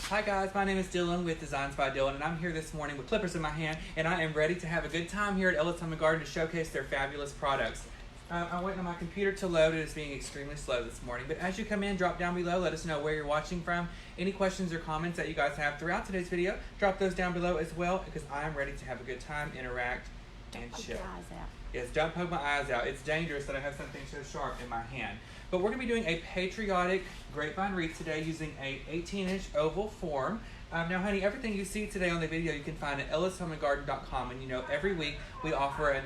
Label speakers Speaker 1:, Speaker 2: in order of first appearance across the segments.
Speaker 1: Hi guys, my name is Dylan with Designs by Dylan, and I'm here this morning with clippers in my hand, and I am ready to have a good time here at Ella's Home & Garden to showcase their fabulous products. I'm waiting on my computer to load. It is being extremely slow this morning, but as you come in, drop down below, let us know where you're watching from. Any questions or comments that you guys have throughout today's video, drop those down below as well, because I am ready to have a good time, interact, and chill.
Speaker 2: Poke your eyes out.
Speaker 1: Yes, don't poke my eyes out. It's dangerous that I have something so sharp in my hand. But we're going to be doing a Patriotic grapevine wreath today using a 18-inch oval form. Now, honey, everything you see today on the video you can find at ellishomeandgarden.com, and you know every week we offer an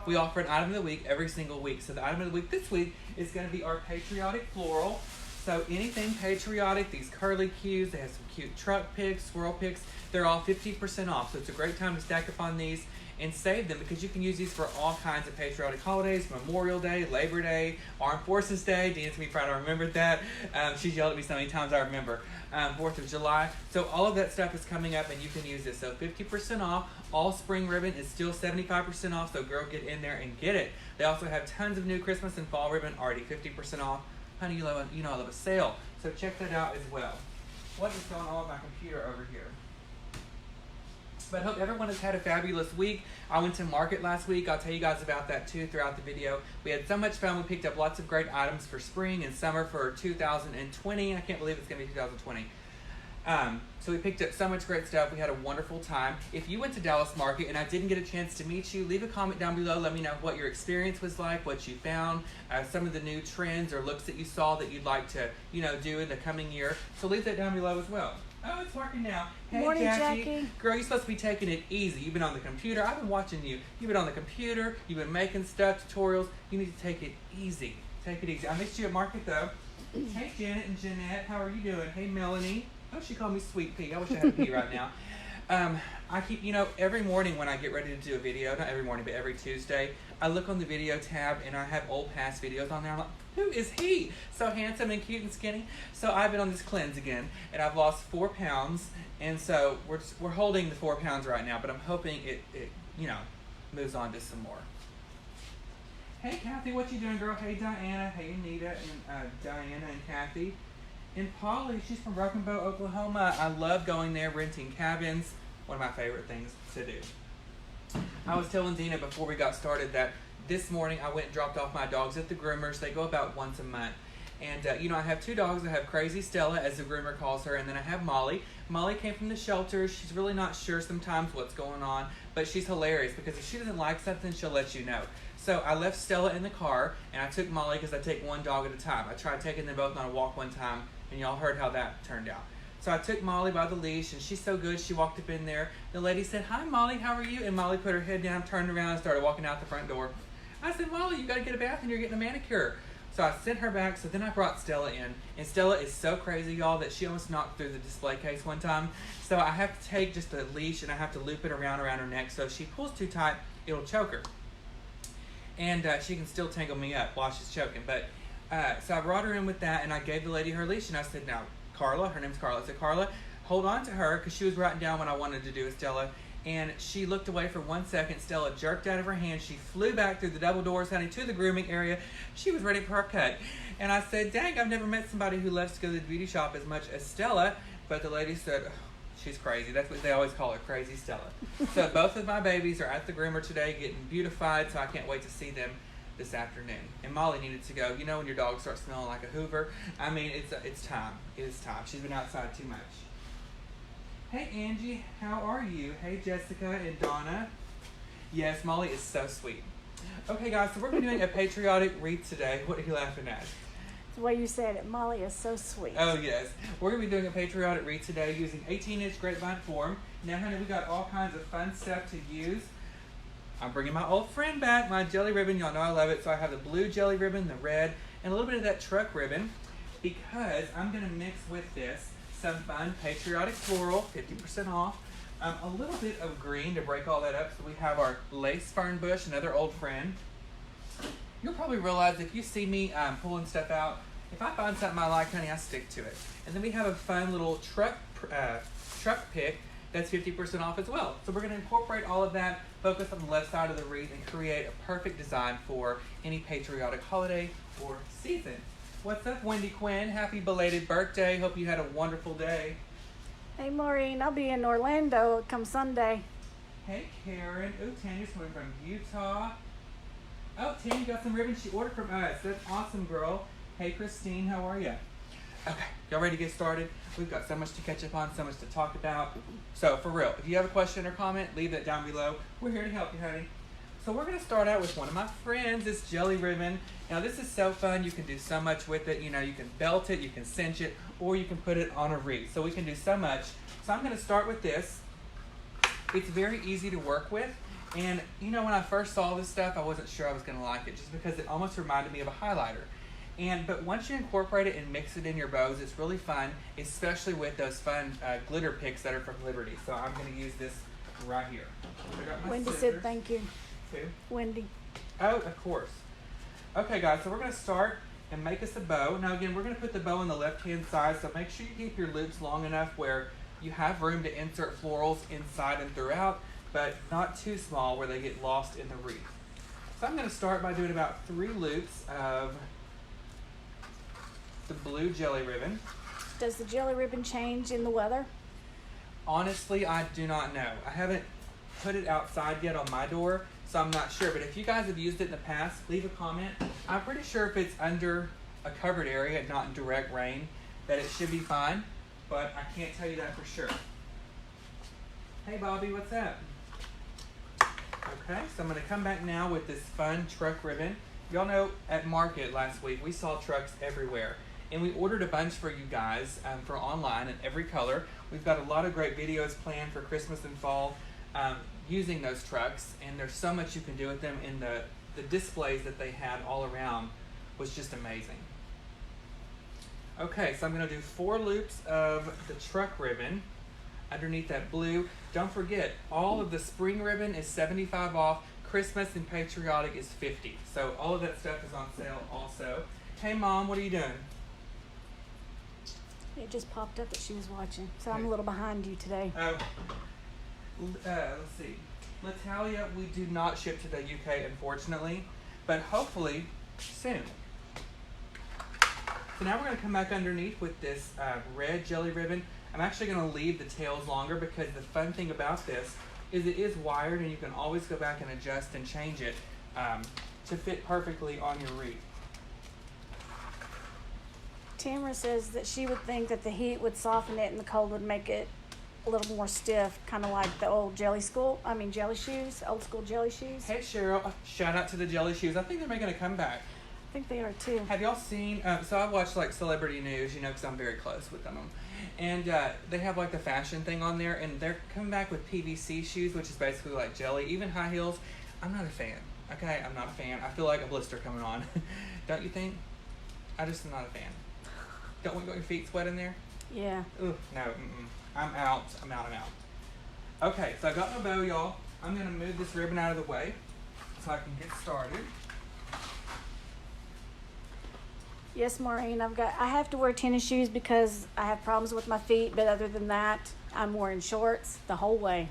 Speaker 1: item of the week every single week. So the item of the week this week is going to be our Patriotic floral. So anything patriotic, these curly cues, they have some cute truck picks, squirrel picks, they're all 50% off. So it's a great time to stack up on these and save them, because you can use these for all kinds of patriotic holidays: Memorial Day, Labor Day, Armed Forces Day. Dean's gonna be proud I remembered that. She's yelled at me so many times I remember. 4th of July. So all of that stuff is coming up and you can use this. So 50% off. All spring ribbon is still 75% off, so girl, get in there and get it. They also have tons of new Christmas and fall ribbon already 50% off. Honey, you know I love a sale. So check that out as well. What is going on with my computer over here? But I hope everyone has had a fabulous week. I went to market last week. I'll tell you guys about that too throughout the video. We had so much fun. We picked up lots of great items for spring and summer for 2020. I can't believe it's going to be 2020. So we picked up so much great stuff. We had a wonderful time. If you went to Dallas Market and I didn't get a chance to meet you, leave a comment down below. Let me know what your experience was like, what you found, some of the new trends or looks that you saw that you'd like to, do in the coming year. So leave that down below as well. Oh, it's working now. Hey,
Speaker 2: Morning, Jackie.
Speaker 1: Girl, you're supposed to be taking it easy. You've been on the computer. I've been watching you. You've been on the computer. You've been making stuff, tutorials. You need to take it easy. Take it easy. I missed you at market, though. Hey, Janet and Jeanette. How are you doing? Hey, Melanie. Oh, she called me Sweet Pea. I wish I had a pea right now. I keep, every morning when I get ready to do a video, not every morning, but every Tuesday, I look on the video tab and I have old past videos on there. I'm like, who is he? So handsome and cute and skinny. So I've been on this cleanse again, and I've lost 4 pounds, and so we're holding the 4 pounds right now, but I'm hoping it moves on to some more. Hey, Kathy, what you doing, girl? Hey, Diana. Hey, Anita and Diana and Kathy. And Polly, she's from Broken Bow, Oklahoma. I love going there, renting cabins. One of my favorite things to do. I was telling Dina before we got started that this morning I went and dropped off my dogs at the groomers. They go about once a month. And, I have 2 dogs. I have Crazy Stella, as the groomer calls her, and then I have Molly. Molly came from the shelter. She's really not sure sometimes what's going on, but she's hilarious because if she doesn't like something, she'll let you know. So I left Stella in the car, and I took Molly because I take one dog at a time. I tried taking them both on a walk one time, and y'all heard how that turned out. So I took Molly by the leash, and she's so good. She walked up in there. The lady said, "Hi, Molly, how are you?" And Molly put her head down, turned around, and started walking out the front door. I said, "Molly, you got to get a bath, and you're getting a manicure." So I sent her back. So then I brought Stella in. And Stella is so crazy, y'all, that she almost knocked through the display case one time. So I have to take just a leash, and I have to loop it around her neck. So if she pulls too tight, it'll choke her. And she can still tangle me up while she's choking. But so I brought her in with that, and I gave the lady her leash, and I said, "Now, Carla," her name's Carla. I said, "Carla, hold on to her," because she was writing down what I wanted to do with Stella. And she looked away for 1 second. Stella jerked out of her hand. She flew back through the double doors, honey, to the grooming area. She was ready for her cut. And I said, dang, I've never met somebody who loves to go to the beauty shop as much as Stella. But the lady said, oh, she's crazy. That's what they always call her, Crazy Stella. So both of my babies are at the groomer today getting beautified, so I can't wait to see them this afternoon. And Molly needed to go. You know when your dog starts smelling like a Hoover? I mean, it's time. It is time. She's been outside too much. Hey, Angie, how are you? Hey, Jessica and Donna. Yes, Molly is so sweet. Okay, guys, so we're going to be doing a Patriotic wreath today. What are you laughing at?
Speaker 2: The way you said it, Molly is so sweet.
Speaker 1: Oh, yes. We're going to be doing a Patriotic wreath today using 18-inch grapevine form. Now, honey, we got all kinds of fun stuff to use. I'm bringing my old friend back, my jelly ribbon. Y'all know I love it. So I have the blue jelly ribbon, the red, and a little bit of that truck ribbon, because I'm going to mix with this some fun Patriotic floral, 50% off. A little bit of green to break all that up. So we have our lace fern bush, another old friend. You'll probably realize if you see me pulling stuff out, if I find something I like, honey, I stick to it. And then we have a fun little truck pick that's 50% off as well. So we're going to incorporate all of that, focus on the left side of the wreath, and create a perfect design for any patriotic holiday or season. What's up, Wendy Quinn? Happy belated birthday. Hope you had a wonderful day.
Speaker 2: Hey, Maureen, I'll be in Orlando come Sunday.
Speaker 1: Hey, Karen. Ooh, Tanya's coming from Utah. Oh, Tanya got some ribbons she ordered from us. That's awesome, girl. Hey, Christine, how are you? Okay, y'all ready to get started? We've got so much to catch up on, so much to talk about. So, for real, if you have a question or comment, leave that down below. We're here to help you, honey. So we're going to start out with one of my friends, this jelly ribbon. Now, this is so fun. You can do so much with it. You know, you can belt it, you can cinch it, or you can put it on a wreath. So we can do so much. So I'm going to start with this. It's very easy to work with. And, you know, when I first saw this stuff, I wasn't sure I was going to like it just because it almost reminded me of a highlighter. But once you incorporate it and mix it in your bows, it's really fun, especially with those fun glitter picks that are from Liberty. So I'm going to use this right here. I got my
Speaker 2: Wendy
Speaker 1: scissors.
Speaker 2: said thank you.
Speaker 1: Who?
Speaker 2: Wendy.
Speaker 1: Oh, of course. Okay, guys, so we're going to start and make us a bow. Now, again, we're going to put the bow on the left-hand side, so make sure you keep your loops long enough where you have room to insert florals inside and throughout, but not too small where they get lost in the wreath. So I'm going to start by doing about 3 loops of the blue jelly ribbon.
Speaker 2: Does the jelly ribbon change in the weather?
Speaker 1: Honestly, I do not know. I haven't put it outside yet on my door, so I'm not sure. But if you guys have used it in the past, leave a comment. I'm pretty sure if it's under a covered area, not in direct rain, that it should be fine. But I can't tell you that for sure. Hey, Bobby, what's up? Okay, so I'm going to come back now with this fun truck ribbon. Y'all know at Market last week, we saw trucks everywhere. And we ordered a bunch for you guys for online in every color. We've got a lot of great videos planned for Christmas and fall using those trucks. And there's so much you can do with them. And the displays that they had all around was just amazing. Okay, so I'm going to do 4 loops of the truck ribbon underneath that blue. Don't forget, all of the spring ribbon is 75 off. Christmas and Patriotic is 50. So all of that stuff is on sale also. Hey, Mom, what are you doing?
Speaker 2: It just popped up that she was watching, so I'm a little behind you today.
Speaker 1: Let's see. Natalia, we do not ship to the UK, unfortunately, but hopefully soon. So now we're going to come back underneath with this red jelly ribbon. I'm actually going to leave the tails longer because the fun thing about this is it is wired and you can always go back and adjust and change it to fit perfectly on your wreath.
Speaker 2: Tamara says that she would think that the heat would soften it and the cold would make it a little more stiff, kind of like the old jelly shoes, old school jelly shoes.
Speaker 1: Hey, Cheryl. Shout out to the jelly shoes. I think they're making a comeback.
Speaker 2: I think they are too.
Speaker 1: Have y'all seen, so I watch like celebrity news, you know, because I'm very close with them. And they have like the fashion thing on there, and they're coming back with PVC shoes, which is basically like jelly, even high heels. I'm not a fan, okay? I'm not a fan. I feel like a blister coming on. Don't you think? I just am not a fan. Don't want your feet sweat in there?
Speaker 2: Yeah.
Speaker 1: Ugh, no, I'm out. Okay, so I got my bow, y'all. I'm going to move this ribbon out of the way so I can get started.
Speaker 2: Yes, Maureen, I have to wear tennis shoes because I have problems with my feet, but other than that, I'm wearing shorts the whole way.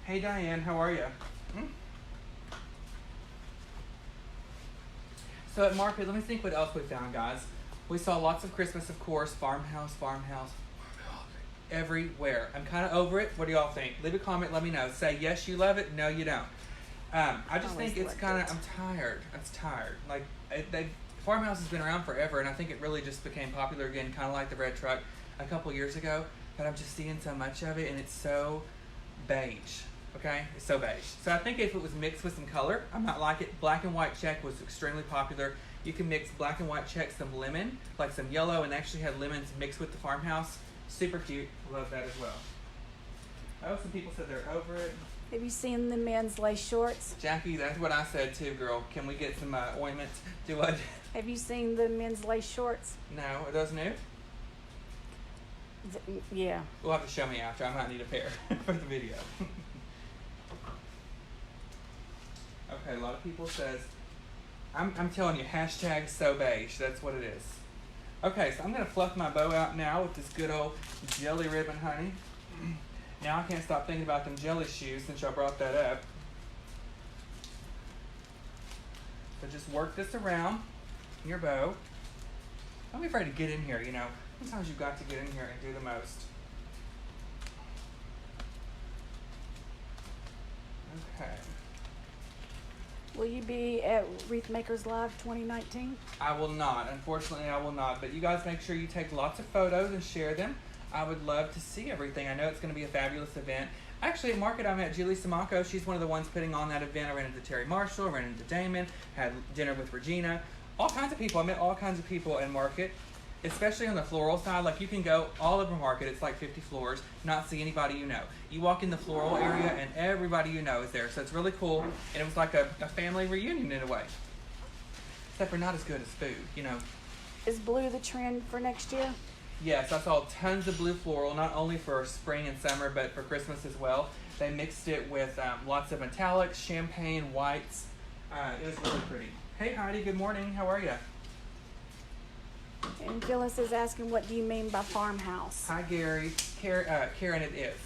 Speaker 1: Hey, Diane, how are you? So at Market, let me think what else we found, guys. We saw lots of Christmas, of course, farmhouse, everywhere. I'm kind of over it. What do y'all think? Leave a comment, let me know. Say yes, you love it. No, you don't. I just think it's kind of, I'm tired. Like, farmhouse has been around forever, and I think it really just became popular again, kind of like the red truck a couple years ago. But I'm just seeing so much of it, and it's so beige. Okay, it's so beige. So I think if it was mixed with some color, I might like it. Black and white check was extremely popular. You can mix black and white check, some lemon, like some yellow, and actually had lemons mixed with the farmhouse. Super cute. Love that as well. Oh, some people said they're over it.
Speaker 2: Have you seen the men's lace shorts?
Speaker 1: Jackie, that's what I said too, girl. Can we get some ointment? Do what?
Speaker 2: Have you seen the men's lace shorts?
Speaker 1: No, are those new?
Speaker 2: Yeah.
Speaker 1: We'll have to show me after. I might need a pair for the video. Okay, a lot of people says, I'm telling you, hashtag so beige. That's what it is. Okay, so I'm going to fluff my bow out now with this good old jelly ribbon, honey. Now I can't stop thinking about them jelly shoes since y'all brought that up. So just work this around in your bow. Don't be afraid to get in here, you know. Sometimes you've got to get in here and do the most. Okay.
Speaker 2: Will you be at Wreath Makers Live 2019?
Speaker 1: I will not. Unfortunately, I will not. But you guys make sure you take lots of photos and share them. I would love to see everything. I know it's going to be a fabulous event. Actually, at Market, I met Julie Samako. She's one of the ones putting on that event. I ran into Terry Marshall, ran into Damon, had dinner with Regina. All kinds of people. I met all kinds of people in Market, especially on the floral side. Like, you can go all over Market. It's like 50 floors, not see anybody you know. You walk in the floral area, and everybody you know is there. So it's really cool. And it was like a family reunion in a way. Except for not as good as food, you know.
Speaker 2: Is blue the trend for next year?
Speaker 1: Yes, I saw tons of blue floral, not only for spring and summer, but for Christmas as well. They mixed it with lots of metallics, champagne, whites. It was really pretty. Hey Heidi, good morning. How are you?
Speaker 2: And Phyllis is asking, what do you mean by farmhouse?
Speaker 1: Hi Gary. Karen, it is.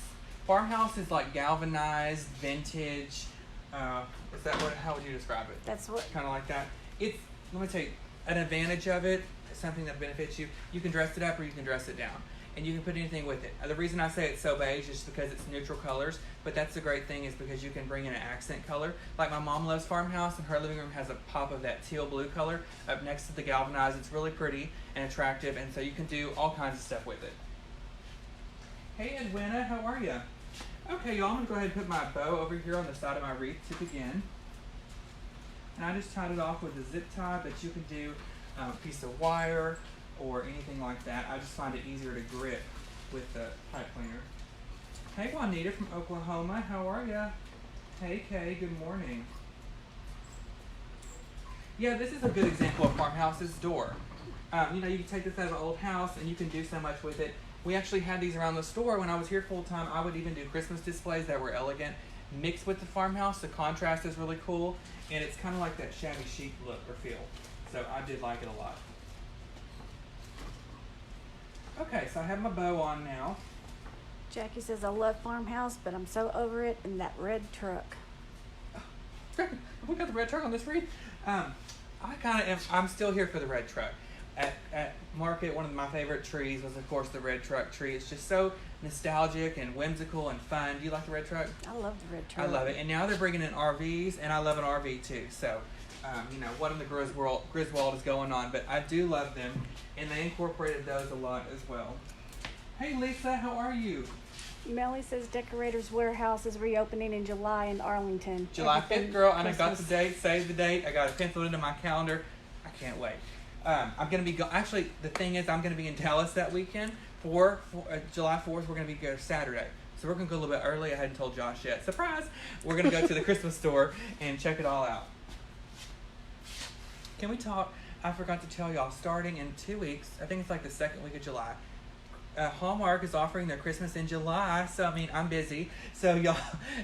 Speaker 1: Farmhouse is like galvanized, vintage. Is that what? How would you describe it?
Speaker 2: That's what.
Speaker 1: Kind of like that. It's. Let me tell you, an advantage of it, something that benefits you. You can dress it up or you can dress it down, and you can put anything with it. The reason I say it's so beige is because it's neutral colors. But that's the great thing, is because you can bring in an accent color. Like my mom loves farmhouse, and her living room has a pop of that teal blue color up next to the galvanized. It's really pretty and attractive, and so you can do all kinds of stuff with it. Hey Edwina, how are you? Okay, y'all, I'm gonna go ahead and put my bow over here on the side of my wreath to begin. And I just tied it off with a zip tie, but you can do a piece of wire or anything like that. I just find it easier to grip with the pipe cleaner. Hey Juanita from Oklahoma, how are ya? Hey Kay, good morning. Yeah, this is a good example of farmhouse's door. You know, you can take this out of an old house and you can do so much with it. We actually had these around the store when I was here full time. I would even do Christmas displays that were elegant, mixed with the farmhouse. The contrast is really cool, and it's kind of like that shabby chic look or feel. So I did like it a lot. Okay, so I have my bow on now.
Speaker 2: Jackie says, I love farmhouse, but I'm so over it in that red truck.
Speaker 1: We got the red truck on this wreath. I kind of am. I'm still here for the red truck. At Market, one of my favorite trees was, of course, the red truck tree. It's just so nostalgic and whimsical and fun. Do you like the red truck?
Speaker 2: I love the red truck.
Speaker 1: I love it. And now they're bringing in RVs, and I love an RV too. So, you know, what in the Griswold is going on. But I do love them, and they incorporated those a lot as well. Hey, Lisa, how are you?
Speaker 2: Melly says Decorators Warehouse is reopening in July in Arlington.
Speaker 1: July 5th, girl. I
Speaker 2: Christmas.
Speaker 1: got the date, saved the date. I got it penciled into my calendar. I can't wait. I'm going to be actually, the thing is, I'm going to be in Dallas that weekend for July 4th. We're going to be go Saturday. So we're going to go a little bit early. I hadn't told Josh yet. Surprise! We're going to go to the Christmas store and check it all out. Can we talk? I forgot to tell y'all, starting in 2 weeks, I think it's like the second week of July, Hallmark is offering their Christmas in July. So, I mean, I'm busy. So,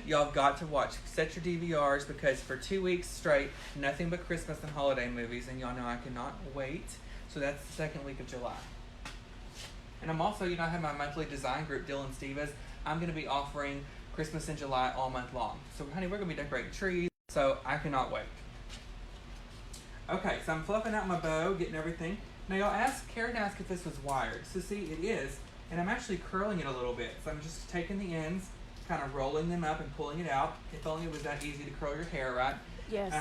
Speaker 1: y'all got to watch. Set your DVRs, because for 2 weeks straight, nothing but Christmas and holiday movies. And y'all know I cannot wait. So, that's the second week of July. And I'm also, you know, I have my monthly design group, Dylan Stevens. I'm going to be offering Christmas in July all month long. So, honey, we're going to be decorating trees. So, I cannot wait. Okay, so I'm fluffing out my bow, getting everything. Now, Karen asked if this was wired. So, see, it is. And I'm actually curling it a little bit. So, I'm just taking the ends, kind of rolling them up and pulling it out. If only it was that easy to curl your hair, right?
Speaker 2: Yes.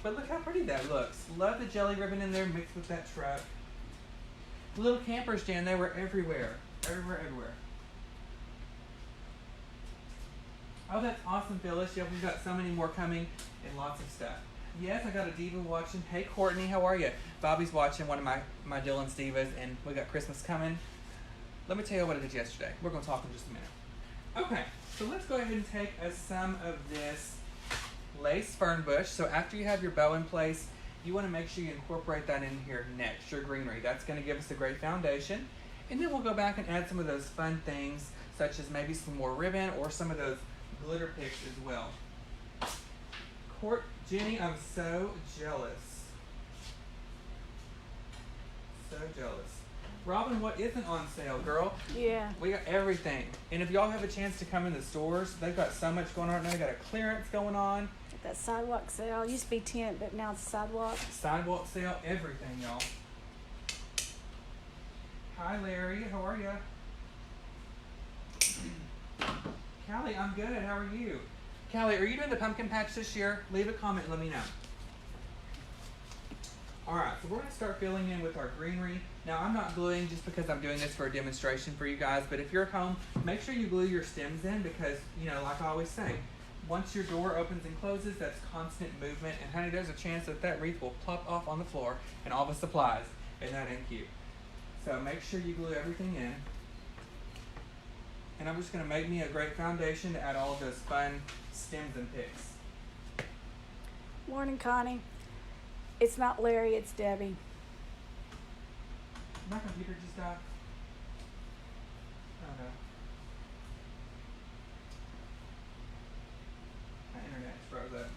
Speaker 1: But look how pretty that looks. Love the jelly ribbon in there mixed with that truck. The little campers, Jan, they were everywhere. Everywhere. Oh, that's awesome, Phyllis. Yeah, we've got so many more coming and lots of stuff. Yes, I got a diva watching. Hey, Courtney, how are you? Bobby's watching one of my Dylan Stevens, and we got Christmas coming. Let me tell you what I did yesterday. We're going to talk in just a minute. Okay, so let's go ahead and take some of this lace fern bush. So after you have your bow in place, you want to make sure you incorporate that in here next, your greenery. That's going to give us a great foundation. And then we'll go back and add some of those fun things, such as maybe some more ribbon or some of those glitter picks as well. Jenny, I'm so jealous. So jealous. Robin, what isn't on sale, girl?
Speaker 2: Yeah.
Speaker 1: We got everything. And if y'all have a chance to come in the stores, they've got so much going on right now. They got a clearance going on. Hi, Larry. How are you? Callie, I'm good. How are you? Callie, are you doing the pumpkin patch this year? Leave a comment and let me know. Alright, so we're going to start filling in with our greenery. Now, I'm not gluing just because I'm doing this for a demonstration for you guys, but if you're at home, make sure you glue your stems in because, you know, like I always say, once your door opens and closes, that's constant movement, and honey, there's a chance that that wreath will plop off on the floor and all the supplies, and that ain't cute. So make sure you glue everything in. And I'm just going to make me a great foundation to add all of those fun stems and picks.
Speaker 2: Morning, Connie. It's not Larry, it's Debbie.
Speaker 1: My computer just died. Oh no. My internet just froze up.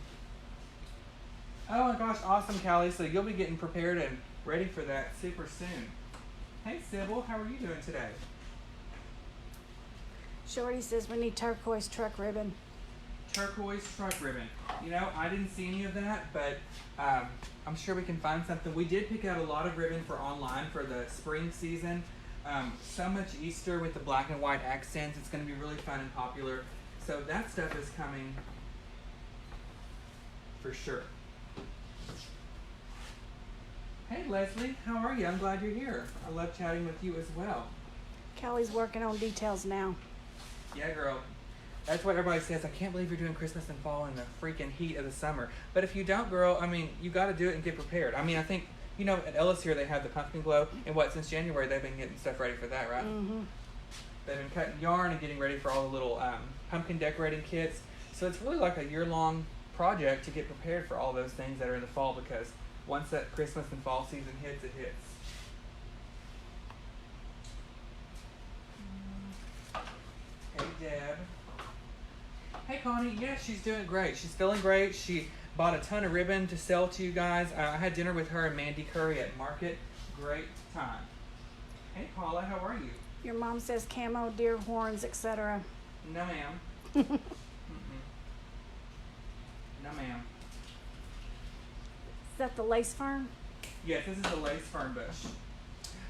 Speaker 1: Oh my gosh, awesome, Callie. So you'll be getting prepared and ready for that super soon. Hey, Sybil, how are you doing today?
Speaker 2: Shorty says we need turquoise truck ribbon.
Speaker 1: Turquoise truck ribbon. You know, I didn't see any of that, but I'm sure we can find something. We did pick out a lot of ribbon for online for the spring season. So much Easter with the black and white accents. It's going to be really fun and popular. So that stuff is coming for sure. Hey, Leslie, how are you? I'm glad you're here. I love chatting with you as well.
Speaker 2: Callie's working on details now.
Speaker 1: Yeah, girl. That's what everybody says. I can't believe you're doing Christmas and fall in the freaking heat of the summer. But if you don't, girl, I mean, you got to do it and get prepared. I mean, I think, you know, at Ellis here, they have the pumpkin glow. And since January, they've been getting stuff ready for that, right?
Speaker 2: Mm-hmm.
Speaker 1: They've been cutting yarn and getting ready for all the little pumpkin decorating kits. So it's really like a year-long project to get prepared for all those things that are in the fall because once that Christmas and fall season hits, it hits. Hey, Deb. Hey, Connie. Yeah, she's doing great. She's feeling great. She bought a ton of ribbon to sell to you guys. I had dinner with her and Mandy Curry at Market. Great time. Hey, Paula. How are you?
Speaker 2: Your mom says camo, deer horns, etc.
Speaker 1: No, ma'am. Mm-mm. No, ma'am.
Speaker 2: Is that the lace fern?
Speaker 1: Yes, this is a lace fern bush.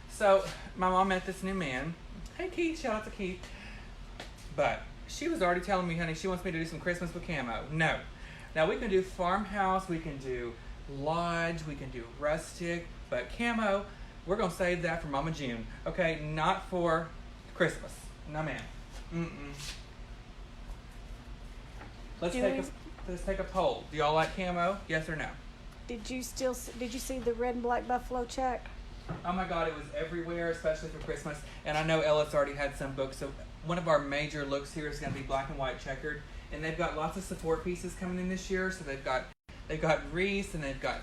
Speaker 1: So, my mom met this new man. Hey, Keith. Shout out to Keith. But she was already telling me, honey, she wants me to do some Christmas with camo. No. Now, we can do farmhouse, we can do lodge, we can do rustic, but camo, we're going to save that for Mama June. Okay? Not for Christmas. No, ma'am. Mm-mm. Let's take a poll. Do y'all like camo? Yes or no?
Speaker 2: Did you see the red and black buffalo check?
Speaker 1: Oh my God, it was everywhere, especially for Christmas. And I know Ellis already had some books. So one of our major looks here is going to be black and white checkered. And they've got lots of support pieces coming in this year. So they've got wreaths and they've got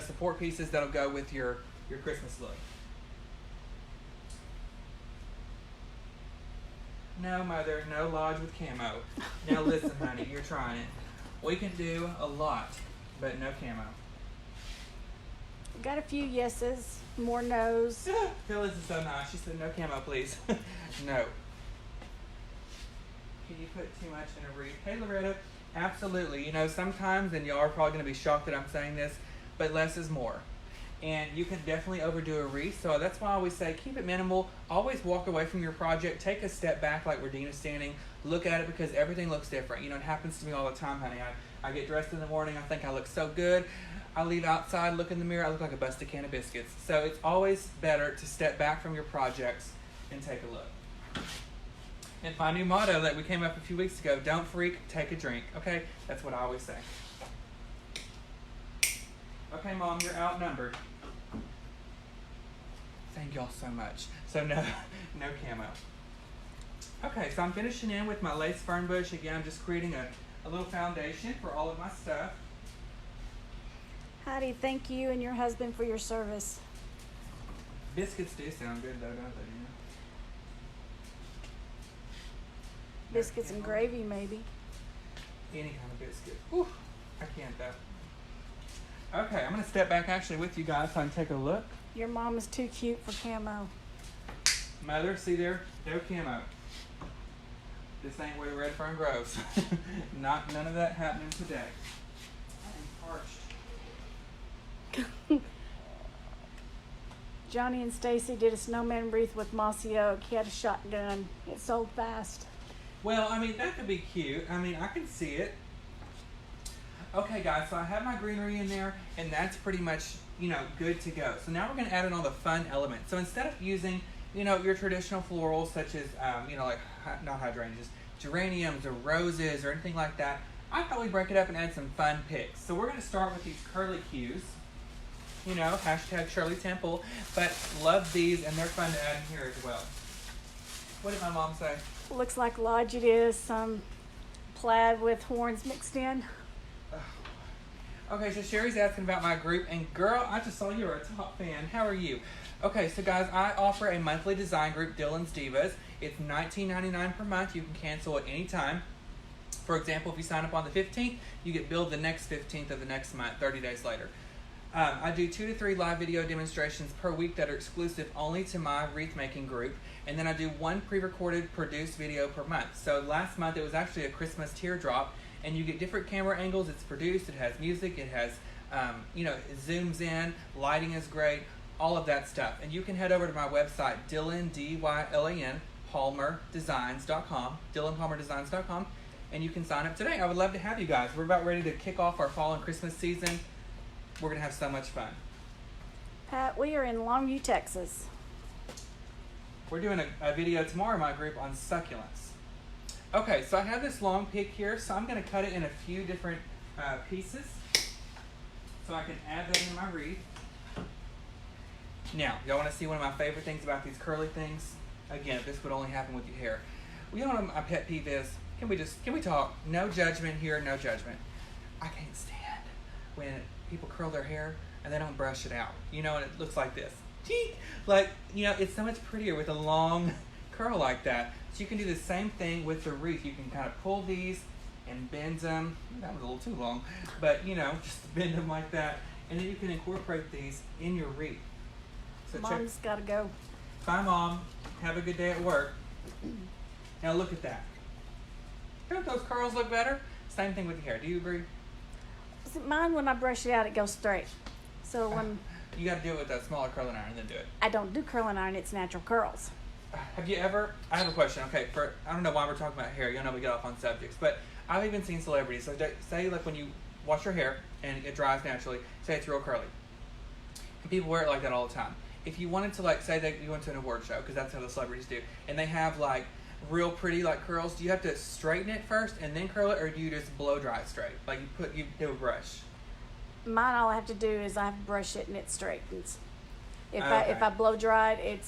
Speaker 1: support pieces that'll go with your Christmas look. No, Mother, no lodge with camo. Now listen, honey, you're trying it. We can do a lot, but no camo.
Speaker 2: Got a few yeses, more nos.
Speaker 1: Phyllis is so nice. She said, no camo, please. No. Can you put too much in a wreath? Hey, Loretta. Absolutely. You know, sometimes, and y'all are probably going to be shocked that I'm saying this, but less is more. And you can definitely overdo a wreath. So that's why I always say keep it minimal. Always walk away from your project. Take a step back like Regina's standing. Look at it because everything looks different. You know, it happens to me all the time, honey. I get dressed in the morning. I think I look so good. I leave outside, look in the mirror. I look like a busted can of biscuits. So it's always better to step back from your projects and take a look. And my new motto that we came up a few weeks ago, don't freak, take a drink. Okay? That's what I always say. Okay, Mom, you're outnumbered. Thank y'all so much. So no camo. Okay, so I'm finishing in with my lace fern bush. Again, I'm just creating a little foundation for all of my stuff.
Speaker 2: Heidi, thank you and your husband for your service.
Speaker 1: Biscuits do sound good though, don't they? You know?
Speaker 2: Biscuits and gravy, maybe.
Speaker 1: Any kind of biscuit. Whew, I can't though. Okay, I'm going to step back actually with you guys so I can take a look.
Speaker 2: Your mom is too cute for camo.
Speaker 1: Mother, see there? No camo. This ain't where the red fern grows. None of that happening today. I am parched.
Speaker 2: Johnny and Stacy did a snowman wreath with mossy oak. He had a shotgun. It sold fast.
Speaker 1: Well, I mean, that could be cute. I mean, I can see it. Okay, guys, so I have my greenery in there, and that's pretty much, good to go. So now we're going to add in all the fun elements. So instead of using, your traditional florals, such as, like, not hydrangeas, geraniums or roses or anything like that, I thought we'd break it up and add some fun picks. So we're going to start with these curly cues. Hashtag Shirley Temple, but love these, and they're fun to add in here as well. What did my mom say?
Speaker 2: Looks like lodge it is. Some plaid with horns mixed in.
Speaker 1: Okay, so Sherry's asking about my group, and girl, I just saw you were a top fan. How are you? Okay, so guys, I offer a monthly design group, Dylan's Divas. It's $19.99 per month. You can cancel at any time. For example, if you sign up on the 15th, you get billed the next 15th of the next month, 30 days later. I do 2 to 3 live video demonstrations per week that are exclusive only to my wreath making group. And then I do 1 pre-recorded produced video per month. So last month it was actually a Christmas teardrop, and you get different camera angles. It's produced, it has music, it has, it zooms in, lighting is great, all of that stuff. And you can head over to my website, Dylan, D-Y-L-A-N, PalmerDesigns.com, DylanPalmerDesigns.com, and you can sign up today. I would love to have you guys. We're about ready to kick off our fall and Christmas season. We're going to have so much fun.
Speaker 2: Pat, we are in Longview, Texas.
Speaker 1: We're doing a video tomorrow in my group on succulents. Okay, so I have this long pick here, so I'm going to cut it in a few different pieces so I can add that into my wreath. Now, y'all want to see one of my favorite things about these curly things? Again, if this would only happen with your hair. Well, you know what my pet peeve is? Can we talk? No judgment here, no judgment. I can't stand when people curl their hair and they don't brush it out, and it looks like this. Like, it's so much prettier with a long curl like that. So you can do the same thing with the wreath. You can kind of pull these and bend them. That was a little too long, but just bend them like that, and then you can incorporate these in your wreath. So
Speaker 2: Mom's got to go.
Speaker 1: Bye, Mom. Have a good day at work. Now look at that. Don't those curls look better? Same thing with your hair. Do you agree?
Speaker 2: Mine, when I brush it out, it goes straight. So when
Speaker 1: you got to do it with a smaller curling iron and then do it.
Speaker 2: I don't do curling iron, it's natural curls.
Speaker 1: Have you ever? I have a question. Okay, I don't know why we're talking about hair. We get off on subjects, but I've even seen celebrities. So say like when you wash your hair and it dries naturally, say it's real curly, and people wear it like that all the time. If you wanted to say that you went to an award show, because that's how the celebrities do, and they have like real pretty like curls, do you have to straighten it first and then curl it, or do you just blow dry it straight? Like you do a brush?
Speaker 2: Mine, all I have to do is I have to brush it and it straightens. If
Speaker 1: Okay.
Speaker 2: I blow dry it,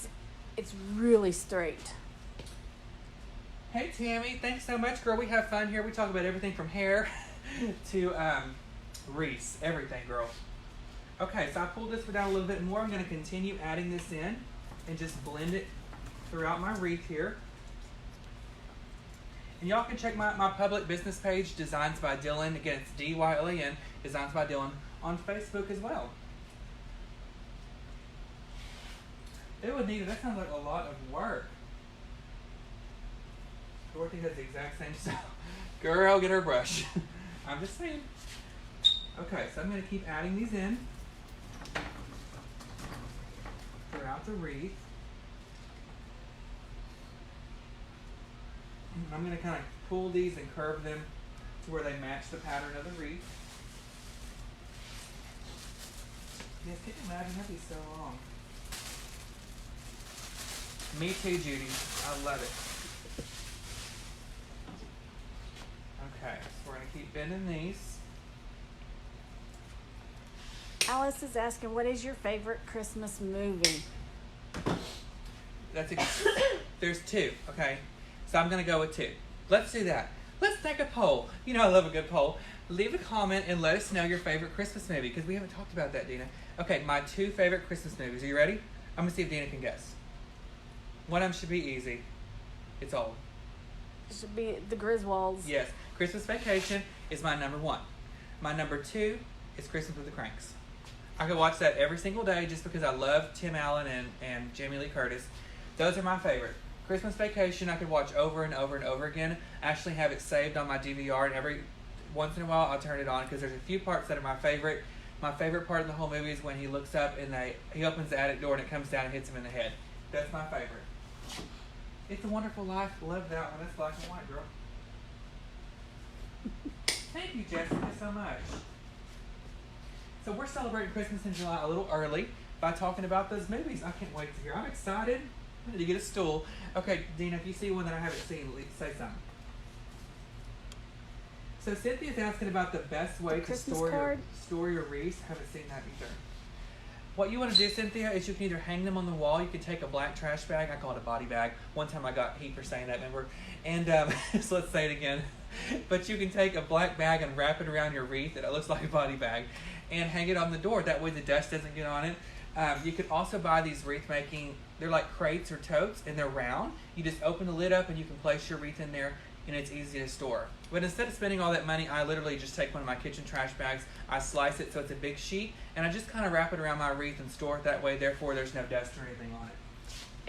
Speaker 2: it's really straight.
Speaker 1: Hey Tammy, thanks so much, girl. We have fun here. We talk about everything from hair to wreaths, everything, girl. Okay, so I pulled this down a little bit more. I'm going to continue adding this in and just blend it throughout my wreath here. And y'all can check my public business page, Designs by Dylan. Again, it's D-Y-L-A-N, Designs by Dylan, on Facebook as well. It would need it. That sounds like a lot of work. Dorothy has the exact same style. Girl, get her brush. I'm just saying. Okay, so I'm going to keep adding these in throughout the wreath. And I'm going to kind of pull these and curve them to where they match the pattern of the wreath. Yes, can you imagine? That'd be so long. Me too, Judy. I love it. Okay, so we're going to keep bending these.
Speaker 2: Alice is asking, what is your favorite Christmas movie?
Speaker 1: There's 2, okay? So I'm going to go with 2. Let's do that. Let's take a poll. I love a good poll. Leave a comment and let us know your favorite Christmas movie, because we haven't talked about that, Dina. Okay, my 2 favorite Christmas movies. Are you ready? I'm going to see if Dina can guess. One of them should be easy. It's old.
Speaker 2: It should be The Griswolds.
Speaker 1: Yes. Christmas Vacation is my number 1. My number 2 is Christmas with the Cranks. I could watch that every single day just because I love Tim Allen and Jamie Lee Curtis. Those are my favorite. Christmas Vacation I could watch over and over and over again. I actually have it saved on my DVR, and every once in a while I'll turn it on because there's a few parts that are my favorite. My favorite part of the whole movie is when he looks up and he opens the attic door and it comes down and hits him in the head. That's my favorite. It's a Wonderful Life. Love that one. That's black and white, girl. Thank you, Jessica, so much. So we're celebrating Christmas in July a little early by talking about those movies. I can't wait to hear. I'm excited. I need to get a stool. Okay, Dina, if you see one that I haven't seen, say something. So Cynthia's asking about the best way to store your wreaths. Haven't seen that either. What you want to do, Cynthia, is you can either hang them on the wall. You can take a black trash bag. I call it a body bag. One time I got heat for saying that, remember? And so let's say it again. But you can take a black bag and wrap it around your wreath that it looks like a body bag and hang it on the door. That way the dust doesn't get on it. You could also buy these wreath making, they're like crates or totes, and they're round. You just open the lid up and you can place your wreath in there, and it's easy to store. But instead of spending all that money, I literally just take one of my kitchen trash bags, I slice it so it's a big sheet, and I just kind of wrap it around my wreath and store it that way. Therefore, there's no dust or anything on it.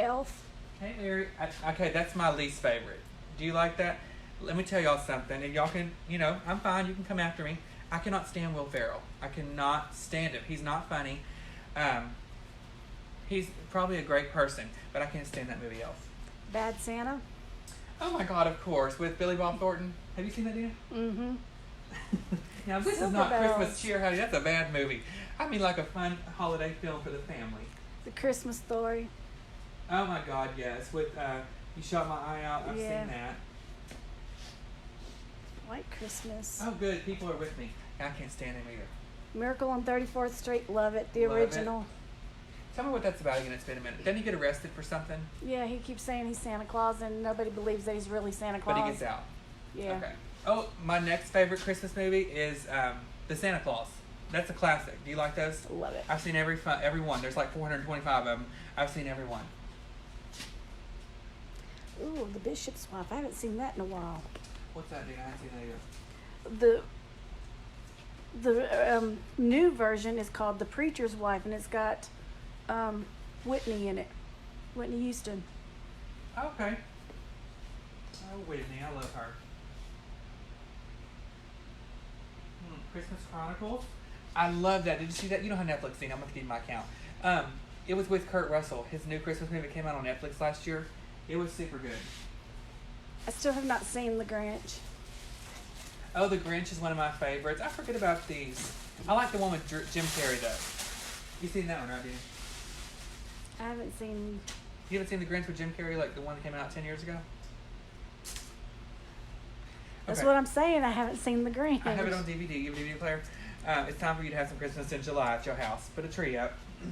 Speaker 2: Elf.
Speaker 1: Hey, Mary. Okay, that's my least favorite. Do you like that? Let me tell y'all something, and y'all can, I'm fine. You can come after me. I cannot stand Will Ferrell. I cannot stand him. He's not funny. He's probably a great person, but I can't stand that movie, Elf.
Speaker 2: Bad Santa.
Speaker 1: Oh my God, of course, with Billy Bob Thornton. Have you seen that, Dina?
Speaker 2: Mm-hmm.
Speaker 1: Now, this is not Christmas cheer, honey. That's a bad movie. I mean, like a fun holiday film for the family.
Speaker 2: The Christmas Story.
Speaker 1: Oh my God, yes. With You Shot My Eye Out. I've seen that.
Speaker 2: White Christmas.
Speaker 1: Oh, good. People are with me. I can't stand him either.
Speaker 2: Miracle on 34th Street. Love it. The original.
Speaker 1: Tell me what that's about again. It's been a minute. Didn't he get arrested for something?
Speaker 2: Yeah, he keeps saying he's Santa Claus, and nobody believes that he's really Santa Claus.
Speaker 1: But he gets out.
Speaker 2: Yeah.
Speaker 1: Okay. Oh, my next favorite Christmas movie is The Santa Claus. That's a classic. Do you like those?
Speaker 2: Love it.
Speaker 1: I've seen every one. There's like 425 of them. I've seen every one.
Speaker 2: Ooh, The Bishop's Wife. I haven't seen that in a while.
Speaker 1: What's that, Dina? I haven't seen that either.
Speaker 2: The new version is called The Preacher's Wife, and it's got Whitney in it. Whitney Houston.
Speaker 1: Okay. Oh, Whitney. I love her. Christmas Chronicles. I love that. Did you see that? You don't have Netflix, Dina. I'm going to give you my account. It was with Kurt Russell. His new Christmas movie came out on Netflix last year. It was super good.
Speaker 2: I still have not seen The Grinch.
Speaker 1: Oh, The Grinch is one of my favorites. I forget about these. I like the one with Jim Carrey, though. You seen that one, right, Dina?
Speaker 2: I haven't seen...
Speaker 1: You haven't seen The Grinch with Jim Carrey, like the one that came out 10 years ago?
Speaker 2: That's what I'm saying. I haven't seen The Grinch.
Speaker 1: I have it on DVD. You have a DVD player? It's time for you to have some Christmas in July at your house. Put a tree up. This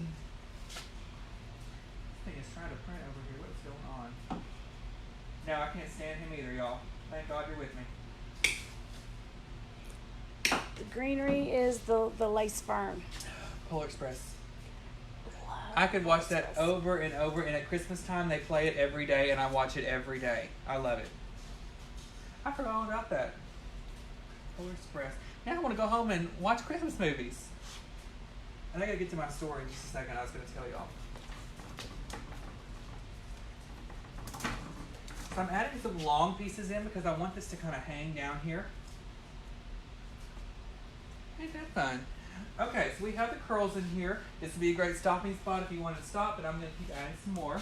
Speaker 1: thing is trying to print over here. What's going on? No, I can't stand him either, y'all. Thank God you're with me.
Speaker 2: The greenery is the lace fern.
Speaker 1: Polar Express. I could watch that over and over, and at Christmas time they play it every day, and I watch it every day. I love it. I forgot all about that. Polar Express. Now I want to go home and watch Christmas movies. And I gotta get to my story in just a second. I was gonna tell y'all. So I'm adding some long pieces in because I want this to kind of hang down here. Ain't that fun? Okay, so we have the curls in here. This would be a great stopping spot if you wanted to stop, but I'm gonna keep adding some more.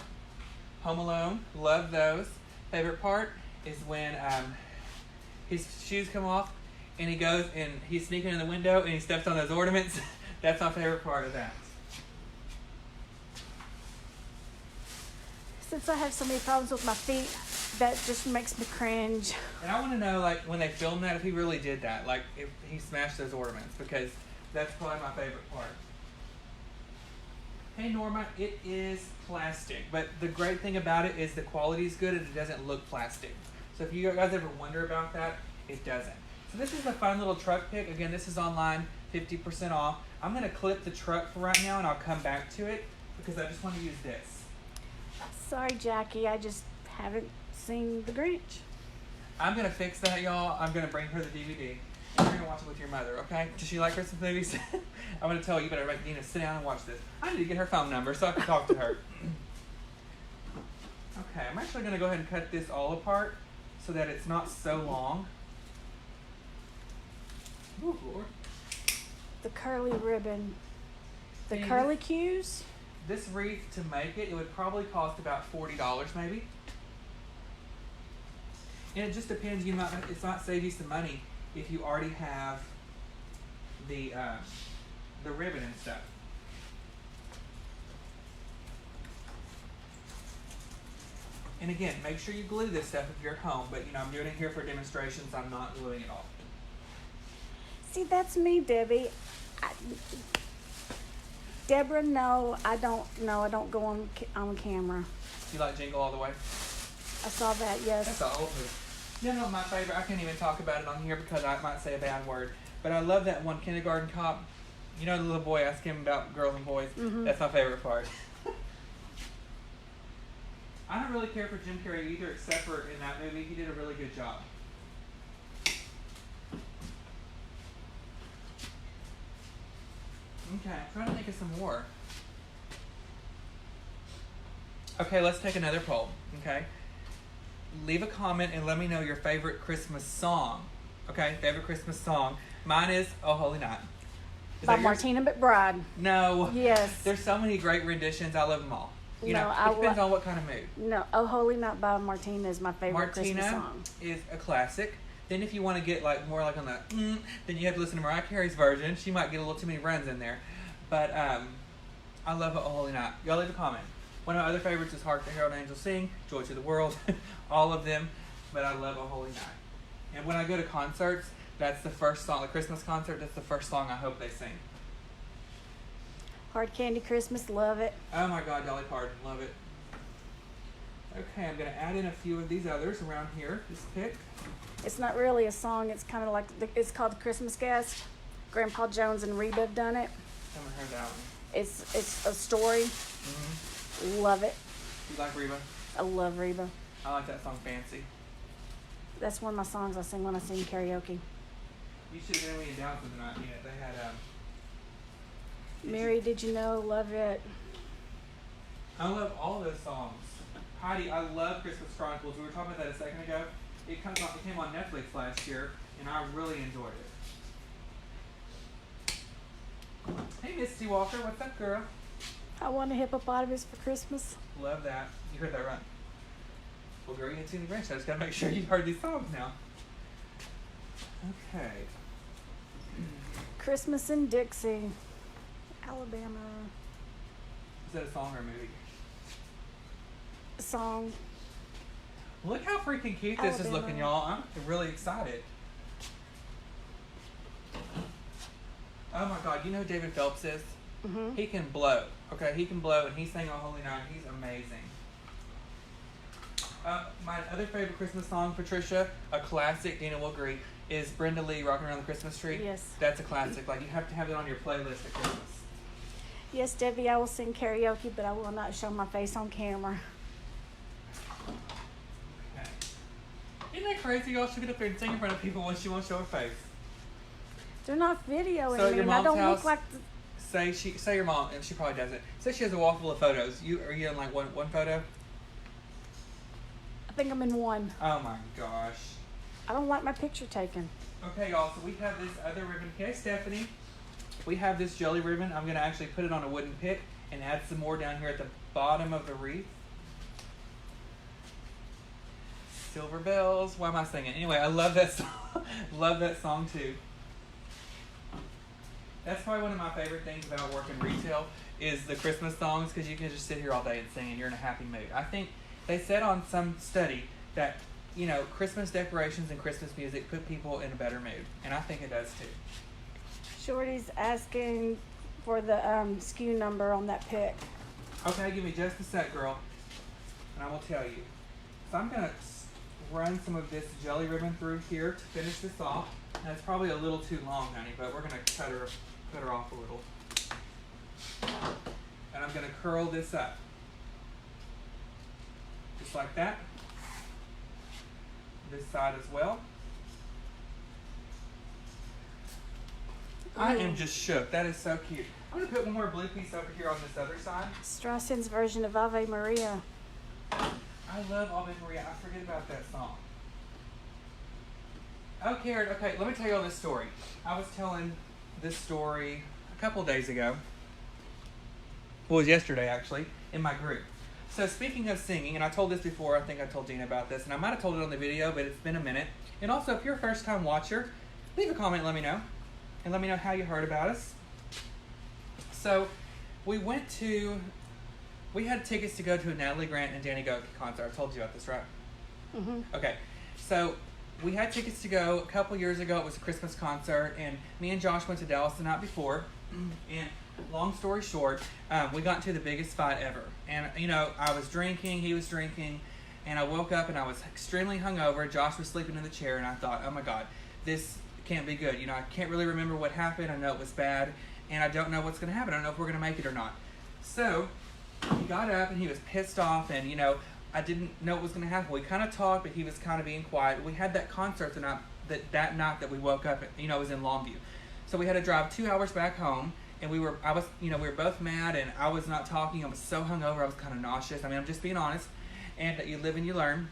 Speaker 1: Home Alone, love those. Favorite part is when his shoes come off and he goes and he's sneaking in the window and he steps on those ornaments. That's my favorite part of that.
Speaker 2: Since I have so many problems with my feet, that just makes me cringe.
Speaker 1: And I want to know, like, when they filmed that, if he really did that, like, if he smashed those ornaments, because that's probably my favorite part. Hey Norma, it is plastic, but the great thing about it is the quality is good and it doesn't look plastic. So if you guys ever wonder about that, it doesn't. So this is a fun little truck pick. Again, this is online, 50% off. I'm going to clip the truck for right now and I'll come back to it because I just want to use this.
Speaker 2: Sorry, Jackie, I just haven't seen The Grinch.
Speaker 1: I'm going to fix that, y'all. I'm going to bring her the DVD. And you're going to watch it with your mother, okay? Does she like Christmas movies? I'm going to tell you, better make Dina sit down and watch this. I need to get her phone number so I can talk to her. Okay, I'm actually going to go ahead and cut this all apart so that it's not so long. Ooh, Lord.
Speaker 2: The curly ribbon. The
Speaker 1: And
Speaker 2: curly cues?
Speaker 1: This wreath, to make it would probably cost about $40 maybe. And it just depends. It might save you some money if you already have the ribbon and stuff. And again, make sure you glue this stuff if you're at home. But I'm doing it here for demonstrations. I'm not gluing it all.
Speaker 2: See, that's me, Debbie. Deborah, no, I don't go on camera.
Speaker 1: You like Jingle All the Way?
Speaker 2: I saw that, yes.
Speaker 1: That's an old movie. My favorite. I can't even talk about it on here because I might say a bad word. But I love that one, Kindergarten Cop. The little boy asked him about girls and boys.
Speaker 2: Mm-hmm.
Speaker 1: That's my favorite part. I don't really care for Jim Carrey either, except for in that movie, he did a really good job. Okay, I'm trying to think of some more. Okay, let's take another poll. Okay, leave a comment and let me know your favorite Christmas song. Okay, favorite Christmas song. Mine is "Oh Holy Night."
Speaker 2: By Martina McBride.
Speaker 1: No.
Speaker 2: Yes.
Speaker 1: There's so many great renditions. I love them all. It depends on what kind of mood.
Speaker 2: No, "Oh Holy Night" by Martina is my favorite
Speaker 1: Martina
Speaker 2: Christmas song.
Speaker 1: is a classic. Then if you want to get more on the then you have to listen to Mariah Carey's version. She might get a little too many runs in there. But I love "Oh Holy Night." Y'all leave a comment. One of my other favorites is "Hark the Herald Angels Sing," "Joy to the World," all of them. But I love "Oh Holy Night." And when I go to concerts, that's the first song. The Christmas concert, that's the first song I hope they sing.
Speaker 2: Hard Candy Christmas, love it.
Speaker 1: Oh my God, Dolly Parton, love it. Okay, I'm going to add in a few of these others around here. Just pick.
Speaker 2: It's not really a song. It's kind of like, it's called The Christmas Guest. Grandpa Jones and Reba have done it.
Speaker 1: I haven't heard that one.
Speaker 2: It's a story.
Speaker 1: Mm-hmm.
Speaker 2: Love it.
Speaker 1: You like Reba?
Speaker 2: I love Reba.
Speaker 1: I like that song, Fancy.
Speaker 2: That's one of my songs I sing when I sing karaoke.
Speaker 1: You should have been in Downton tonight. Yeah, they had
Speaker 2: Mary, Did You Know? Love it.
Speaker 1: I love all those songs. Heidi, I love Christmas Chronicles. We were talking about that a second ago. It came on Netflix last year, and I really enjoyed it. Hey, Misty Walker, what's up, girl?
Speaker 2: I want a hippopotamus for Christmas.
Speaker 1: Love that. You heard that right. Well, girl, you ain't seen the Grinch. I just gotta make sure you've heard these songs now. Okay.
Speaker 2: Christmas in Dixie, Alabama.
Speaker 1: Is that a song or a movie?
Speaker 2: Song.
Speaker 1: Look how freaking cute this is looking, y'all. I'm really excited. Oh my God, you know who David Phelps is?
Speaker 2: Mm-hmm.
Speaker 1: He can blow. Okay, he can blow, and he sang "Oh Holy Night." He's amazing. My other favorite Christmas song, Patricia, a classic, Dina will agree, is Brenda Lee, "Rocking Around the Christmas Tree."
Speaker 2: Yes.
Speaker 1: That's a classic. Like, you have to have it on your playlist at Christmas.
Speaker 2: Yes, Debbie, I will sing karaoke, but I will not show my face on camera.
Speaker 1: Okay. Isn't that crazy? Y'all should get up there and sing in front of people when she won't show her face.
Speaker 2: They're not videoing
Speaker 1: So
Speaker 2: me,
Speaker 1: your
Speaker 2: and I
Speaker 1: mom's
Speaker 2: don't
Speaker 1: house,
Speaker 2: look like
Speaker 1: say your mom, and she probably doesn't. Say she has a wall full of photos. Are you in like one photo?
Speaker 2: I think I'm in one.
Speaker 1: Oh my gosh.
Speaker 2: I don't like my picture taken.
Speaker 1: Okay, y'all, so we have this other ribbon. Okay, Stephanie. We have this jelly ribbon. I'm going to actually put it on a wooden pick and add some more down here at the bottom of the wreath. Silver bells. Why am I singing? Anyway, I love that song. Love that song too. That's probably one of my favorite things about working retail is the Christmas songs, because you can just sit here all day and sing and you're in a happy mood. I think they said on some study that, Christmas decorations and Christmas music put people in a better mood. And I think it does too.
Speaker 2: Shorty's asking for the SKU number on that pick.
Speaker 1: Okay, give me just a sec, girl, and I will tell you. So I'm going to run some of this jelly ribbon through here to finish this off. And it's probably a little too long, honey, but we're going to cut her off a little. And I'm going to curl this up. Just like that. This side as well. I am just shook. That is so cute. I'm going to put one more blue piece over here on this other side.
Speaker 2: Strausson's version of Ave Maria.
Speaker 1: I love Ave Maria. I forget about that song. Oh, Karen, okay, let me tell you all this story. I was telling this story a couple of days ago. Well, it was yesterday, actually, in my group. So speaking of singing, and I told this before, I think I told Gina about this, and I might have told it on the video, but it's been a minute. And also, if you're a first-time watcher, leave a comment and let me know. And let me know how you heard about us. So we had tickets to go to a Natalie Grant and Danny Goki concert. I told you about this, right?
Speaker 2: Mm-hmm.
Speaker 1: Okay. So we had tickets to go a couple years ago. It was a Christmas concert, and me and Josh went to Dallas the night before. And long story short, we got into the biggest fight ever. And, I was drinking, he was drinking, and I woke up and I was extremely hungover. Josh was sleeping in the chair, and I thought, oh my God, this can't be good. I can't really remember what happened. I know it was bad, and I don't know what's going to happen. I don't know if we're going to make it or not. So he got up, and he was pissed off, and, I didn't know what was going to happen. We kind of talked, but he was kind of being quiet. We had that concert that night that we woke up, it was in Longview. So we had to drive 2 hours back home, and we were both mad, and I was not talking. I was so hungover, I was kind of nauseous. I mean, I'm just being honest. And you live and you learn.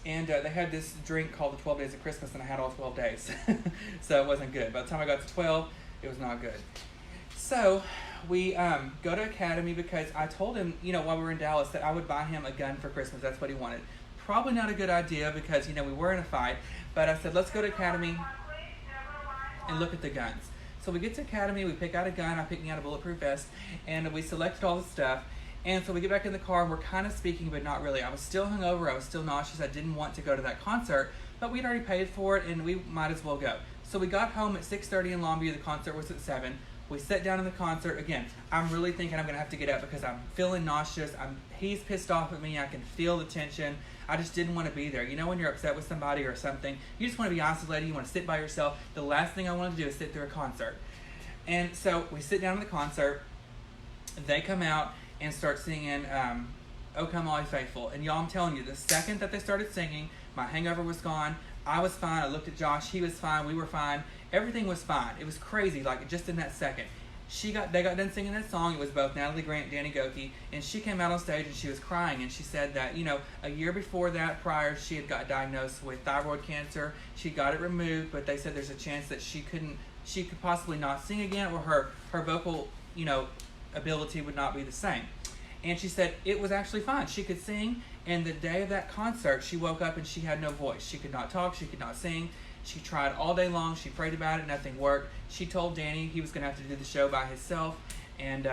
Speaker 1: And they had this drink called the 12 Days of Christmas, and I had all 12 days. So it wasn't good. By the time I got to 12, it was not good. So we go to Academy because I told him, while we were in Dallas, that I would buy him a gun for Christmas. That's what he wanted. Probably not a good idea because, we were in a fight. But I said, let's go to Academy and look at the guns. So we get to Academy, we pick out a gun. I picked me out a bulletproof vest, and we selected all the stuff. And so we get back in the car, and we're kind of speaking, but not really. I was still hungover. I was still nauseous. I didn't want to go to that concert, but we'd already paid for it, and we might as well go. So we got home at 6:30 in Longview. The concert was at 7. We sat down in the concert. Again, I'm really thinking I'm going to have to get up because I'm feeling nauseous. He's pissed off at me. I can feel the tension. I just didn't want to be there. When you're upset with somebody or something, you just want to be isolated. You want to sit by yourself. The last thing I wanted to do is sit through a concert. And so we sit down in the concert. They come out and start singing O Come All Ye Faithful. And y'all, I'm telling you, the second that they started singing, my hangover was gone. I was fine. I looked at Josh. He was fine. We were fine. Everything was fine. It was crazy, just in that second. They got done singing that song. It was both Natalie Grant and Danny Goki. And she came out on stage and she was crying. And she said that, a year before that, prior, she had got diagnosed with thyroid cancer. She got it removed, but they said there's a chance that she could possibly not sing again, or her vocal, ability would not be the same. And she said it was actually fine. She could sing, and the day of that concert, she woke up and she had no voice. She could not talk, she could not sing. She tried all day long, she prayed about it, nothing worked. She told Danny he was going to have to do the show by himself, and,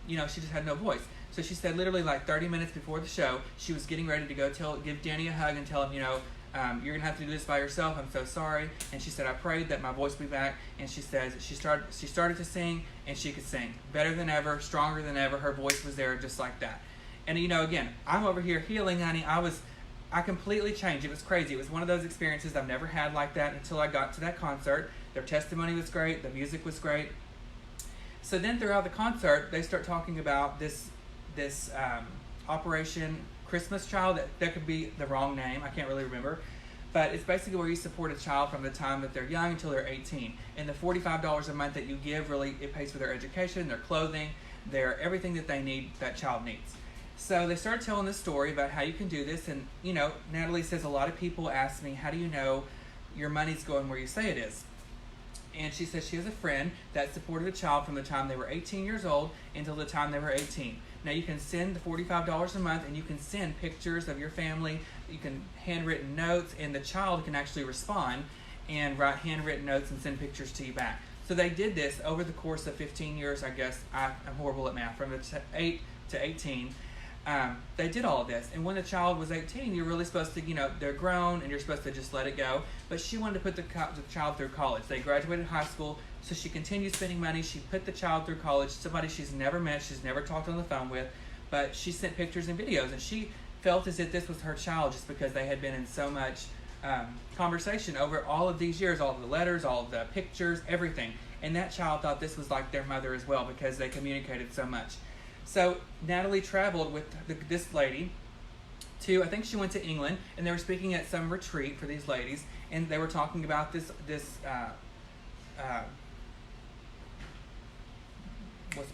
Speaker 1: she just had no voice. So she said literally 30 minutes before the show, she was getting ready to go give Danny a hug and tell him, you're going to have to do this by yourself. I'm so sorry. And she said, I prayed that my voice would be back. And she says she started to sing, and she could sing better than ever, stronger than ever. Her voice was there just like that. And, again, I'm over here healing, honey. I completely changed. It was crazy. It was one of those experiences I've never had like that until I got to that concert. Their testimony was great. The music was great. So then throughout the concert, they start talking about this Operation Christmas Child. That could be the wrong name. I can't really remember. But it's basically where you support a child from the time that they're young until they're 18. And the $45 a month that you give, really, it pays for their education, their clothing, everything that they need, that child needs. So they started telling this story about how you can do this. And, Natalie says a lot of people ask me, how do you know your money's going where you say it is? And she says she has a friend that supported a child from the time they were 18 years old until the time they were 18. Now you can send the $45 a month, and you can send pictures of your family. You can handwritten notes, and the child can actually respond and write handwritten notes and send pictures to you back. So they did this over the course of 15 years, I guess. I'm horrible at math. From 8 to 18, they did all of this. And when the child was 18, you're really supposed to, they're grown, and you're supposed to just let it go. But she wanted to put the child through college. They graduated high school, so she continued spending money. She put the child through college, somebody she's never met, she's never talked on the phone with, but she sent pictures and videos, and she felt as if this was her child just because they had been in so much conversation over all of these years, all of the letters, all of the pictures, everything. And that child thought this was like their mother as well because they communicated so much. So Natalie traveled with this lady to, I think she went to England, and they were speaking at some retreat for these ladies, and they were talking about this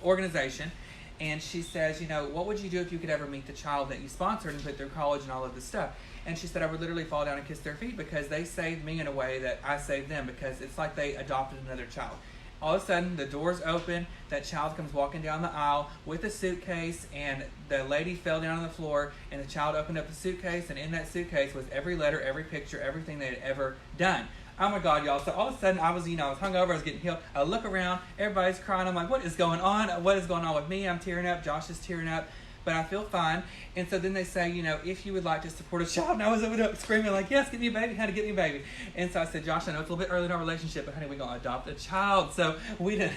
Speaker 1: organization. And she says, what would you do if you could ever meet the child that you sponsored and put through college and all of this stuff? And she said, I would literally fall down and kiss their feet because they saved me in a way that I saved them, because it's like they adopted another child. all of a sudden the doors open, that child comes walking down the aisle with a suitcase, and the lady fell down on the floor, and the child opened up the suitcase, and in that suitcase was every letter, every picture, everything they had ever done. Oh my God, y'all. So all of a sudden I was hungover, I was getting healed. I look around, everybody's crying. I'm like, what is going on? What is going on with me? I'm tearing up, Josh is tearing up, but I feel fine. And so then they say, if you would like to support a child, and I was over there screaming like, yes, get me a baby, how to get me a baby. And so I said, Josh, I know it's a little bit early in our relationship, but honey, we're going to adopt a child. So we done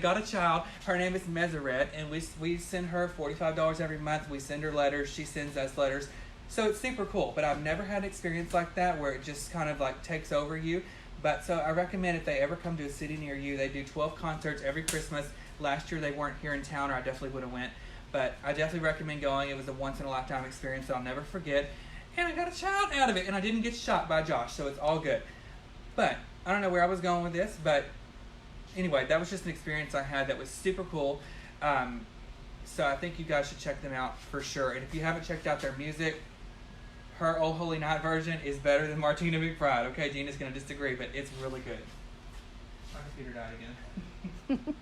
Speaker 1: got a child. Her name is Meseret, and we send her $45 every month. We send her letters. She sends us letters. So it's super cool, but I've never had an experience like that where it just kind of like takes over you. But so I recommend if they ever come to a city near you, they do 12 concerts every Christmas. Last year they weren't here in town, or I definitely would have went. But I definitely recommend going. It was a once-in-a-lifetime experience that I'll never forget. And I got a child out of it, and I didn't get shot by Josh, so it's all good. But I don't know where I was going with this, but anyway, that was just an experience I had that was super cool. So I think you guys should check them out for sure. And if you haven't checked out their music, her Old Holy Night version is better than Martina McBride. Okay, Gina's going to disagree, but it's really good. My computer died again.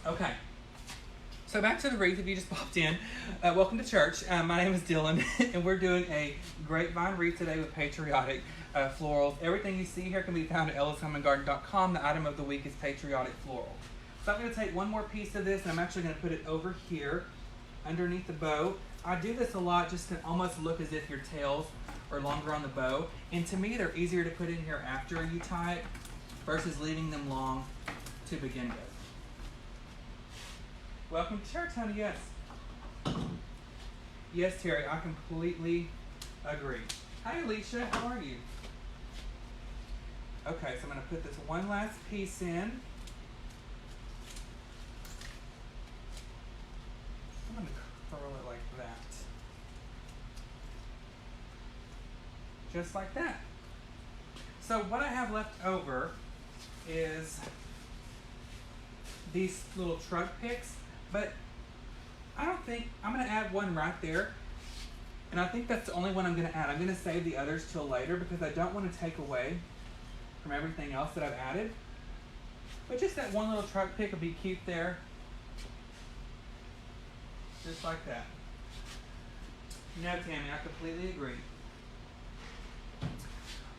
Speaker 1: Okay, so back to the Wreath. If you just popped in, welcome to church. My name is Dylan, and we're doing a grapevine wreath today with Patriotic florals. Everything you see here can be found at ellishomeandgarden.com. The item of the week is Patriotic floral. So I'm going to take one more piece of this, and I'm actually going to put it over here underneath the bow. I do this a lot just to almost look as if your tails are longer on the bow. And to me, they're easier to put in here after you tie it versus leaving them long to begin with. Welcome to church, honey, yes. Yes, Terry, I completely agree. Hi, Alicia, how are you? Okay, so I'm going to put this one last piece in. I'm going to curl it like that. Just like that. So what I have left over is these little truck picks. But I don't think, I'm going to add one right there. And I think that's the only one I'm going to add. I'm going to save the others till later because I don't want to take away from everything else that I've added. But just that one little truck pick will be cute there. Just like that. No, Tammy, I completely agree.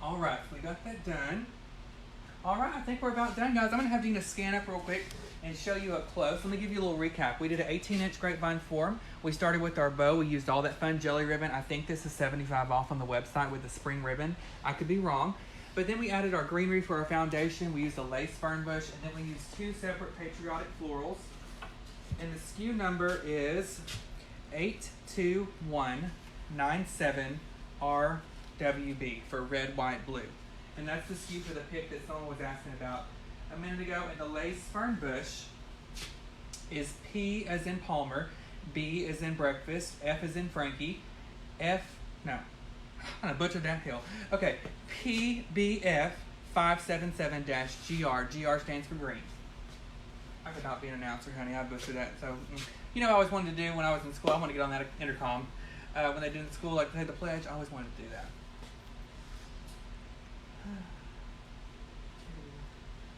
Speaker 1: All right, we got that done. All right, I think we're about done, guys. I'm going to have Dina scan up real quick and show you up close. Let me give you a little recap. We did an 18-inch grapevine form. We started with our bow. We used all that fun jelly ribbon. I think this is 75 off on the website with the spring ribbon. I could be wrong. But then we added our greenery for our foundation. We used a lace fern bush, and then we used two separate Patriotic florals. And the SKU number is 82197RWB for red, white, blue. And that's the SKU for the pick that someone was asking about a minute ago. And the lace fern bush is P as in Palmer, B as in breakfast, F as in Frankie, I'm gonna butcher that hill. Okay, PBF 577-GR. GR stands for green. I could not be an announcer, honey. I butchered that. So, I always wanted to do when I was in school. I want to get on that intercom. When they did in school, like they had the pledge, I always wanted to do that.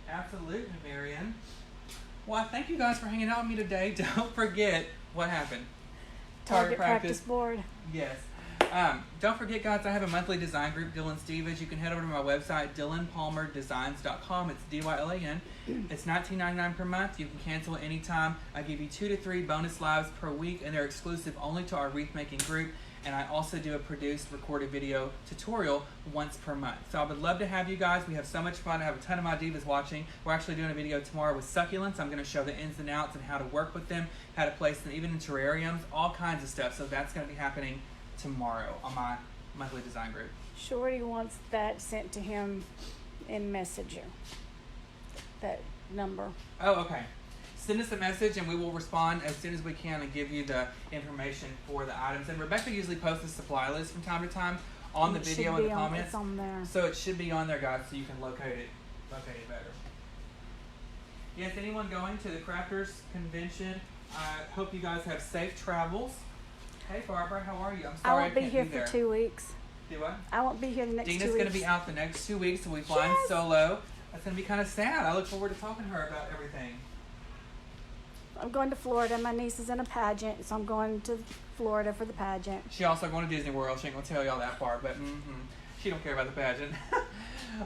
Speaker 1: Absolutely, Marion. Well, thank you guys for hanging out with me today. Don't forget what happened.
Speaker 2: Target practice board.
Speaker 1: Yes. Don't forget, guys, I have a monthly design group, Dylan Stevens. You can head over to my website, DylanPalmerDesigns.com. It's DYLAN. It's $19.99 per month. You can cancel at any time. I give you 2 to 3 bonus lives per week, and they're exclusive only to our wreath making group. And I also do a produced recorded video tutorial once per month. So I would love to have you guys. We have so much fun. I have a ton of my divas watching. We're actually doing a video tomorrow with succulents. I'm going to show the ins and outs and how to work with them, how to place them even in terrariums, all kinds of stuff. So that's going to be happening tomorrow on my monthly design group.
Speaker 2: Shorty wants that sent to him in Messenger. That number.
Speaker 1: Oh, okay. Send us a message and we will respond as soon as we can and give you the information for the items. And Rebecca usually posts a supply list from time to time on the video in the comments.
Speaker 2: It's on there.
Speaker 1: So it should be on there, guys, so you can locate it better. Yes, anyone going to the Crafters Convention, I hope you guys have safe travels. Hey, Barbara, how are you? I'm sorry
Speaker 2: I won't be here for 2 weeks.
Speaker 1: Do what?
Speaker 2: I won't be here the next 2 weeks.
Speaker 1: Dina's going to be out the next 2 weeks, so we're flying
Speaker 2: Yes.
Speaker 1: solo. That's going to be kind of sad. I look forward to talking to her about everything.
Speaker 2: I'm going to Florida. My niece is in a pageant, so I'm going to Florida for the pageant.
Speaker 1: She also going to Disney World. She ain't going to tell y'all that part, but she don't care about the pageant.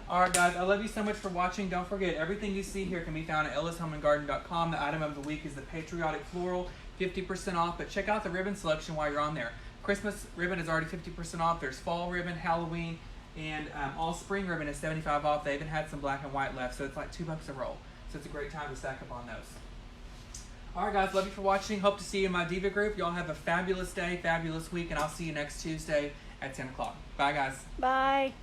Speaker 1: All right, guys, I love you so much for watching. Don't forget, everything you see here can be found at ellishomeandgarden.com. The item of the week is the Patriotic Floral, 50% off, but check out the ribbon selection while you're on there. Christmas ribbon is already 50% off. There's fall ribbon, Halloween, and all spring ribbon is 75 off. They even had some black and white left, so it's like $2 a roll. So it's a great time to stack up on those. All right, guys, love you for watching. Hope to see you in my Diva group. Y'all have a fabulous day, fabulous week, and I'll see you next Tuesday at 10 o'clock. Bye, guys.
Speaker 2: Bye.